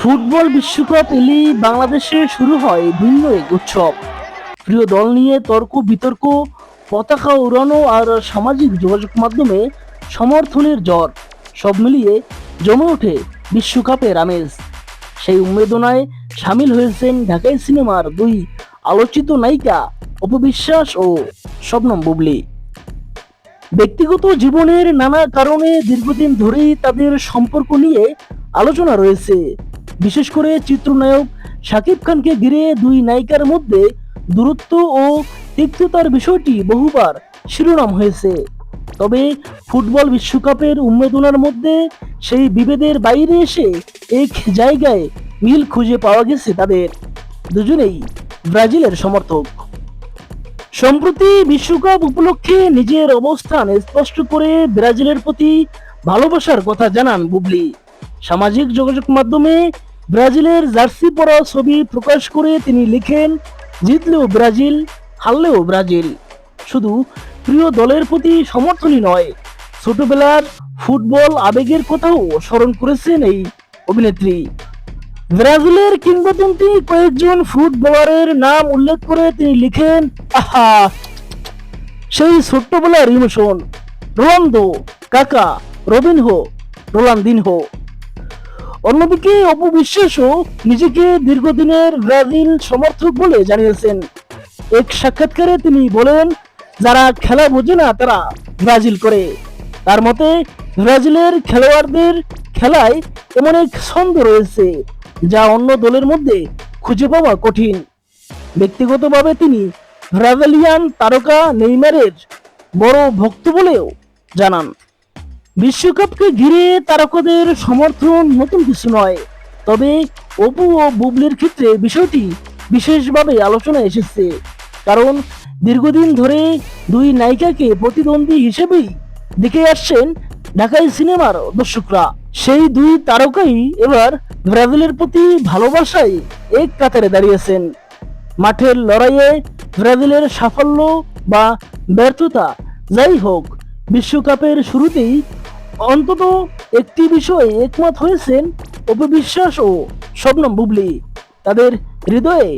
Football বিশ্বকাপ এলেই বাংলাদেশে শুরু হয় ভিন্ন এক উৎসব। প্রিয় দল নিয়ে তর্ক বিতর্ক, পতাকা উড়ানো আর সামাজিক যোগাযোগ মাধ্যমে সমর্থনের ঝড়, সব মিলিয়ে জমে ওঠে বিশ্বকাপের আমেজ। সেই উন্মেদনায় সামিল হয়েছেন ঢাকাই সিনেমার দুই আলোচিত নায়িকা অপবিশ্বাস ও শবনম বুবলী। ব্যক্তিগত জীবনের নানা কারণে দীর্ঘদিন ধরেই তাদের সম্পর্ক নিয়ে আলোচনা রয়েছে। বিশেষ করে চিত্রনায়ক শাকিব খানকে ঘিরে দুই নায়িকার মধ্যে দূরত্ব ও তিক্ততার বিষয়টি বহুবার শিরোনাম হয়েছে। তবে ফুটবল বিশ্বকাপের উন্মেদনার মধ্যে সেই বিভেদের বাইরে এসে এক জায়গায় মিল খুঁজে পাওয়া গেছে তাদের। দুজনেই ব্রাজিলের সমর্থক। সম্প্রতি বিশ্বকাপ উপলক্ষে নিজের অবস্থান স্পষ্ট করে ব্রাজিলের প্রতি ভালোবাসার কথা জানান বুবলি। সামাজিক যোগাযোগ মাধ্যমে ব্রাজিলের জার্সি পরা ছবি প্রকাশ করে তিনি লিখেন, জিতলেও ব্রাজিল, হারলেও ব্রাজিল। শুধু প্রিয় দলের প্রতি সমর্থনই নয়, ছোটবেলার ফুটবল আবেগের কথাও স্মরণ করেছেন এই অভিনেত্রী। ব্রাজিলের কিংবদন্তি কয়েকজন ফুটবলারের নাম উল্লেখ করে তিনি লিখেন, আহা, সেই ছোট্টবেলার ইমোশন, রোনালদো, কাকা, রবিনহো, রোনালদিনহো। অন্যদিকে অপু বিশ্বাসও নিজেকে দীর্ঘদিনের ব্রাজিল সমর্থক বলে জানিয়েছেন। এক সাক্ষাৎকারে তিনি বলেন, যারা খেলা বোঝে না তারা ব্রাজিল করে। তার মতে ব্রাজিলের খেলোয়াড়দের খেলায় এমন এক ছন্দ রয়েছে যা অন্য দলের মধ্যে খুঁজে পাওয়া কঠিন। ব্যক্তিগতভাবে তিনি ব্রাজিলিয়ান তারকা নেইমারের বড় ভক্ত বলেও জানান। বিশ্বকাপকে ঘিরে তারকাদের সমর্থন নতুন কিছু নয়, তবে অপু ও বুবলির ক্ষেত্রে বিষয়টি বিশেষভাবে আলোচনায় এসেছে। কারণ দীর্ঘদিন ধরে দুই নায়িকাকে প্রতিদ্বন্দ্বী হিসেবেই দেখে আসছেন ঢাকাই সিনেমার দর্শকরা। সেই দুই তারকাই এবার ব্রাজিলের প্রতি ভালোবাসায় এক কাতারে দাঁড়িয়েছেন। মাঠের লড়াইয়ে ব্রাজিলের সাফল্য বা ব্যর্থতা যাই হোক, বিশ্বকাপের শুরুতেই অন্তত একটি বিষয়ে একমত হয়েছেন অপবিশ্বাস ও শবনম বুবলী, তাদের হৃদয়ে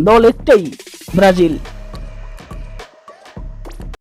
দল একটাই, ব্রাজিল।